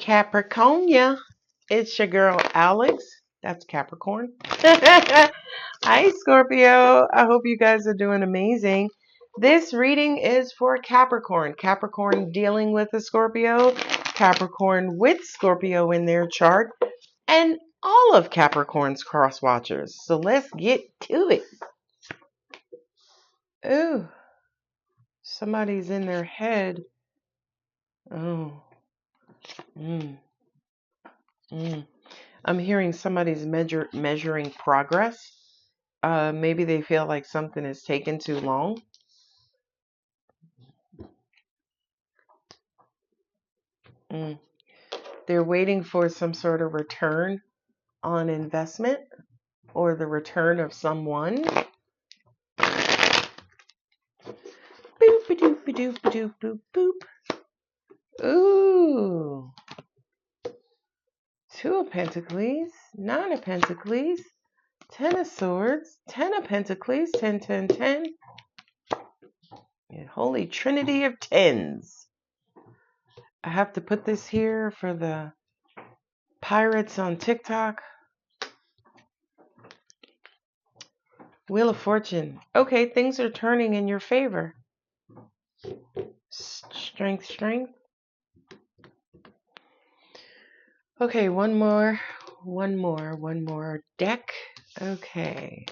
Capricornia. It's your girl Alex. That's Capricorn. Hi, Scorpio. I hope you guys are doing amazing. This reading is for Capricorn. Capricorn dealing with a Scorpio, Capricorn with Scorpio in their chart, and all of Capricorn's cross watchers. So let's get to it. Ooh, somebody's in their head. Oh. Mm, mm. I'm hearing somebody's measuring progress. Maybe they feel like something is taking too long. Mm. They're waiting for some sort of return on investment or the return of someone. Boop, doop, doop, doop, boop, boop. Ooh. Two of Pentacles, Nine of Pentacles, Ten of Swords, Ten of Pentacles, 10, 10, 10. Holy Trinity of Tens. I have to put this here for the pirates on TikTok. Wheel of Fortune. Okay, things are turning in your favor. Strength, strength. Okay, one more deck. Okay.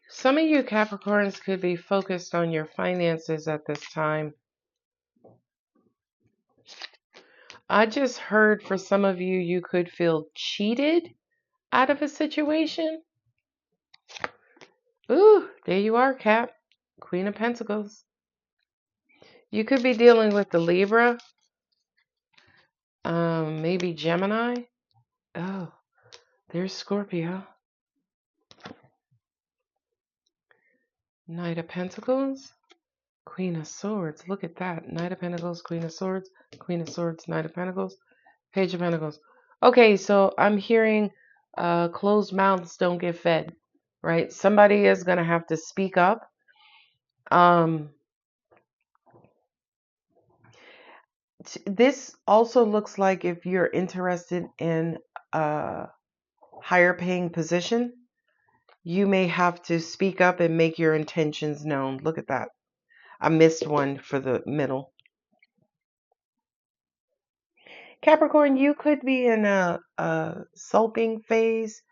Some of you Capricorns could be focused on your finances at this time. I just heard for some of you, you could feel cheated out of a situation. Ooh, there you are, Cap. Queen of Pentacles. You could be dealing with the Libra. Maybe Gemini. Oh, there's Scorpio. Knight of Pentacles. Queen of Swords. Look at that. Knight of Pentacles, Queen of Swords, Queen of Swords, Knight of Pentacles, Page of Pentacles. Okay, so I'm hearing closed mouths don't get fed, right? Somebody is going to have to speak up. This also looks like if you're interested in a higher paying position, you may have to speak up and make your intentions known. Look at that. I missed one for the middle. Capricorn, you could be in a sulking phase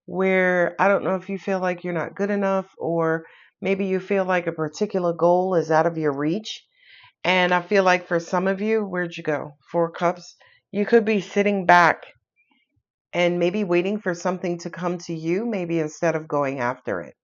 where I don't know if you feel like you're not good enough, or maybe you feel like a particular goal is out of your reach. And I feel like for some of you, where'd you go? Four Cups. You could be sitting back and maybe waiting for something to come to you, maybe instead of going after it.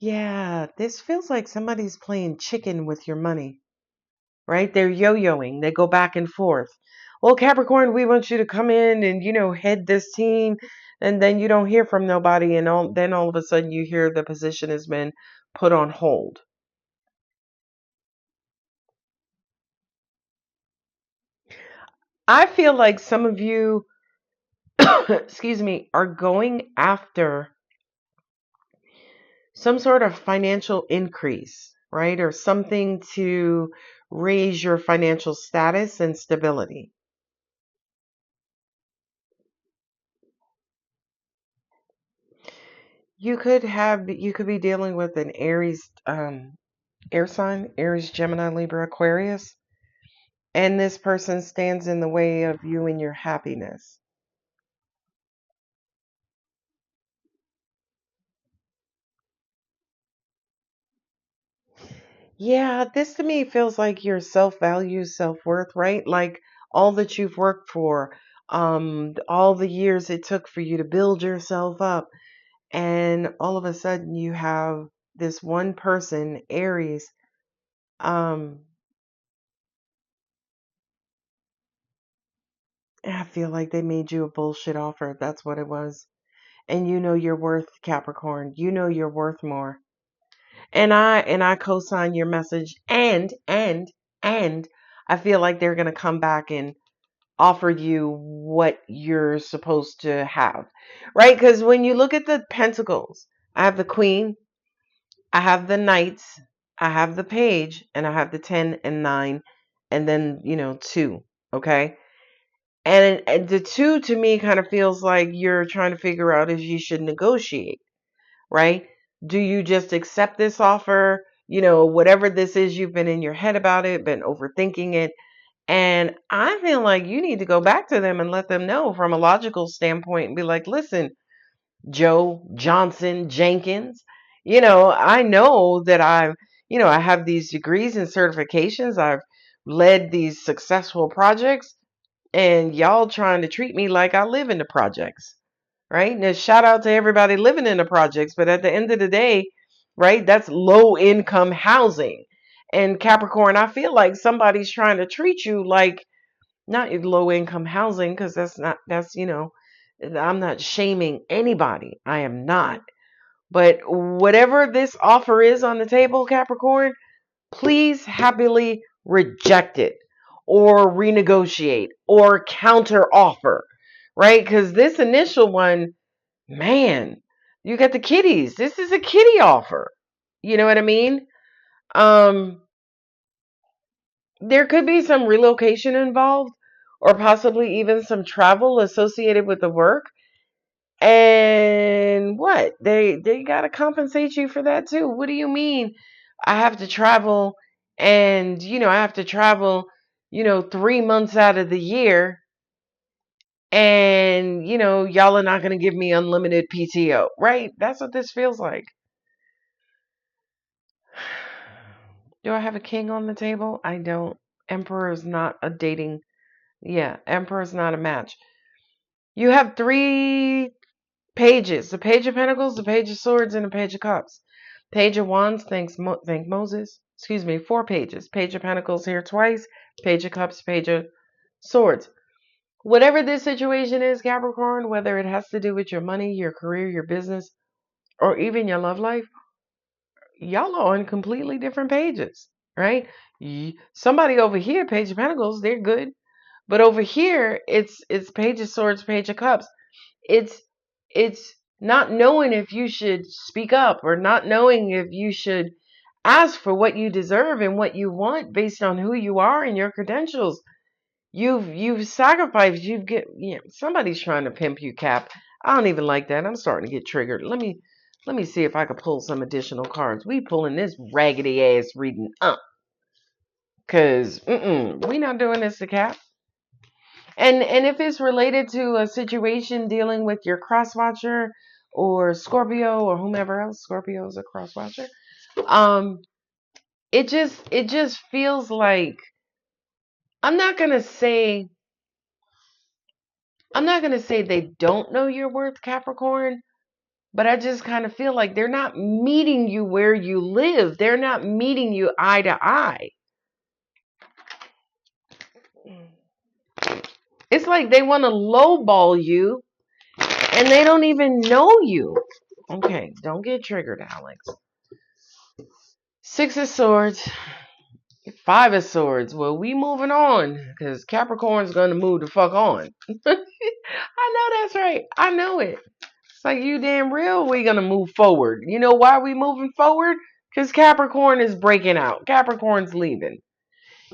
Yeah, this feels like somebody's playing chicken with your money, right? They're yo-yoing. They go back and forth. Well, Capricorn, we want you to come in and, head this team. And then you don't hear from nobody. And then all of a sudden you hear the position has been put on hold. I feel like some of you, excuse me, are going after some sort of financial increase, right? Or something to raise your financial status and stability. You could be dealing with an Aries air sign, Aries, Gemini, Libra, Aquarius, and this person stands in the way of you and your happiness. Yeah, this to me feels like your self-value, self-worth, right? Like all that you've worked for, all the years it took for you to build yourself up, and all of a sudden you have this one person, Aries, I feel like they made you a bullshit offer. That's what it was. And you know your worth, Capricorn. You know you're worth more. And I co-sign your message, and I feel like they're going to come back and offer you what you're supposed to have. Right? Cuz when you look at the pentacles, I have the queen, I have the knights, I have the page, and I have the 10 and 9, and then, 2. Okay? And the 2 to me kind of feels like you're trying to figure out if you should negotiate, right? Do you just accept this offer? Whatever this is, you've been in your head about it, been overthinking it. And I feel like you need to go back to them and let them know from a logical standpoint and be like, listen, Joe Johnson Jenkins, I know that I have these degrees and certifications. I've led these successful projects, and y'all trying to treat me like I live in the projects, right? Now, shout out to everybody living in the projects, but at the end of the day, right, that's low income housing. And Capricorn, I feel like somebody's trying to treat you like not low income housing, because I'm not shaming anybody. I am not. But whatever this offer is on the table, Capricorn, please happily reject it or renegotiate or counter offer, right? Because this initial one, man, you got the kitties. This is a kitty offer. You know what I mean? Um, there could be some relocation involved or possibly even some travel associated with the work. And what? They got to compensate you for that too. What do you mean? I have to travel and I have to travel 3 months out of the year, and y'all are not going to give me unlimited PTO, right? That's what this feels like. Do I have a king on the table? I don't. Emperor is not a dating. Yeah, Emperor is not a match. You have 3 pages: the Page of Pentacles, the Page of Swords, and the Page of Cups. Page of Wands, thank Moses. Excuse me, 4 pages. Page of Pentacles here twice. Page of Cups, Page of Swords. Whatever this situation is, Capricorn, whether it has to do with your money, your career, your business, or even your love life, y'all are on completely different pages, right? Somebody over here, Page of Pentacles, they're good. But over here, it's Page of Swords, Page of Cups. It's not knowing if you should speak up or not knowing if you should ask for what you deserve and what you want based on who you are and your credentials. You've sacrificed. Somebody's trying to pimp you, Cap. I don't even like that. I'm starting to get triggered. Let me see if I can pull some additional cards. We pulling this raggedy ass reading up, cause we not doing this to Cap. And if it's related to a situation dealing with your cross watcher or Scorpio or whomever else, Scorpio is a cross watcher. It just feels like I'm not gonna say they don't know your worth, Capricorn, but I just kind of feel like they're not meeting you where you live. They're not meeting you eye to eye. It's like they want to lowball you and they don't even know you. Okay, don't get triggered, Alex. 6 of Swords, 5 of Swords. Well, we moving on because Capricorn's going to move the fuck on. I know that's right. I know it. It's like, you damn real, we going to move forward. You know why we moving forward? Because Capricorn is breaking out. Capricorn's leaving.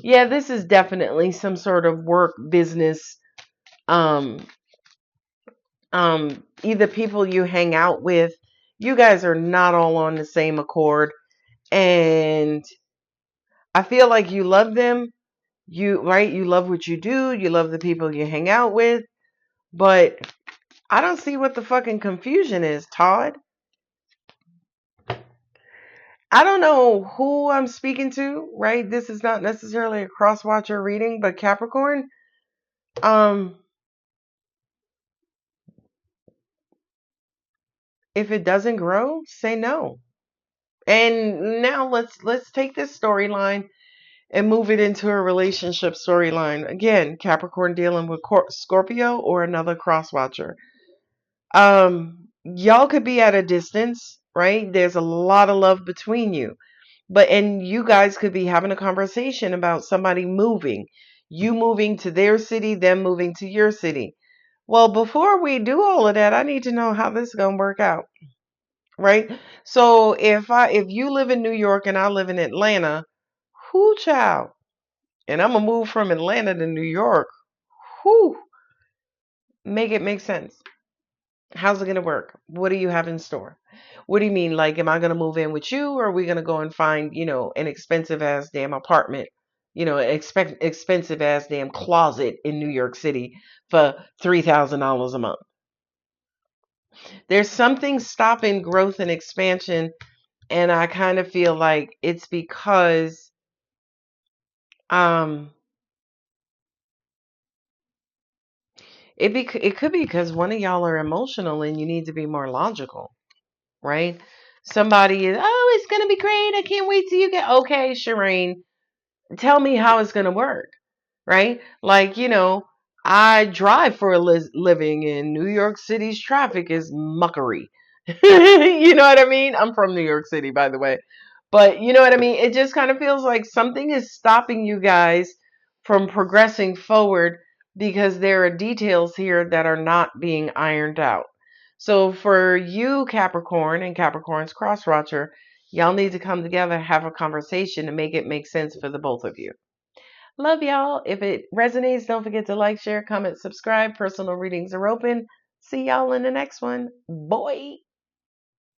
Yeah, this is definitely some sort of work, business, either people you hang out with. You guys are not all on the same accord. And I feel like you love them. You love what you do. You love the people you hang out with. But I don't see what the fucking confusion is, Todd. I don't know who I'm speaking to, right? This is not necessarily a cross-watcher reading, but Capricorn, if it doesn't grow, say no. And now let's take this storyline and move it into a relationship storyline. Again, Capricorn dealing with Scorpio or another cross watcher. Y'all could be at a distance, right? There's a lot of love between you. And you guys could be having a conversation about somebody moving, you moving to their city, them moving to your city. Well, before we do all of that, I need to know how this is going to work out, right? So if you live in New York and I live in Atlanta, whoo child, and I'm going to move from Atlanta to New York, whoo, make it make sense. How's it going to work? What do you have in store? What do you mean? Like, am I going to move in with you, or are we going to go and find, an expensive ass damn apartment, an expensive ass damn closet in New York City for $3,000 a month? There's something stopping growth and expansion. And I kind of feel like it's because, um, it could be because one of y'all are emotional and you need to be more logical, right? Somebody is, oh, it's going to be great. I can't wait till you get, okay, Shireen, tell me how it's going to work, right? Like, I drive for a living, and New York City's traffic is muckery. You know what I mean? I'm from New York City, by the way. But you know what I mean? It just kind of feels like something is stopping you guys from progressing forward because there are details here that are not being ironed out. So for you, Capricorn and Capricorn's cross watcher, y'all need to come together, have a conversation to make it make sense for the both of you. Love y'all. If it resonates, don't forget to like, share, comment, subscribe. Personal readings are open. See y'all in the next one. Boy.